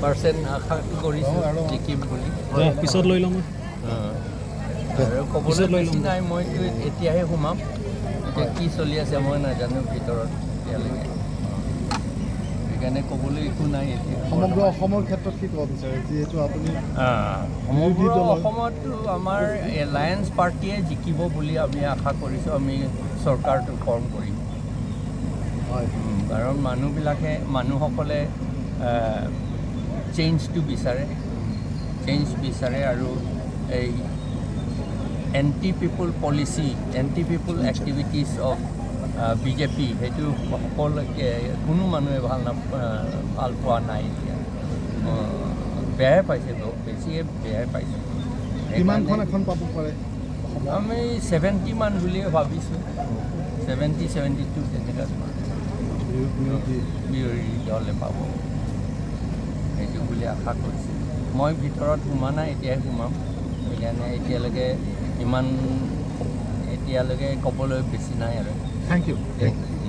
100% আশা কৰিছোঁ জিকিম বুলি। পিছত লৈ ল'ম আৰু ক'বলৈ বেছি নাই, মইতো এতিয়াহে সোমাম, এতিয়া কি চলি আছে মই নাজানো ভিতৰত এতিয়ালৈকে, সেইকাৰণে ক'বলৈ একো নাই এতিয়া। সমগ্ৰ অসমৰ ক্ষেত্ৰত কি ক'ব বিচাৰে, যিহেতু আপুনি সমগ্ৰ অসমতো আমাৰ এলায়েন্স পাৰ্টীয়ে জিকিব বুলি আমি আশা কৰিছোঁ, আমি চৰকাৰটো ফৰ্ম কৰিম। হয়, কাৰণ মানুহসকলে চেঞ্জটো বিচাৰে আৰু এই anti people policy, anti people activities of BJP, সেইটো সকলোকে কোনো মানুহে ভাল পোৱা নাই এতিয়া, বেয়াই পাইছে, বেছিয়ে বেয়াই পাইছে। কিমানখন এখন পাব পাৰে? আমি 70 মান বুলিয়ে ভাবিছোঁ, 70-72 তেনেকুৱা বিৰোধী দলে পাব, সেইটো বুলি আশা কৰিছোঁ। মই ভিতৰত সোমা নাই, এতিয়াই সোমাম, সেইকাৰণে এতিয়ালৈকে ক'বলৈ বেছি নাই আৰু। Thank U.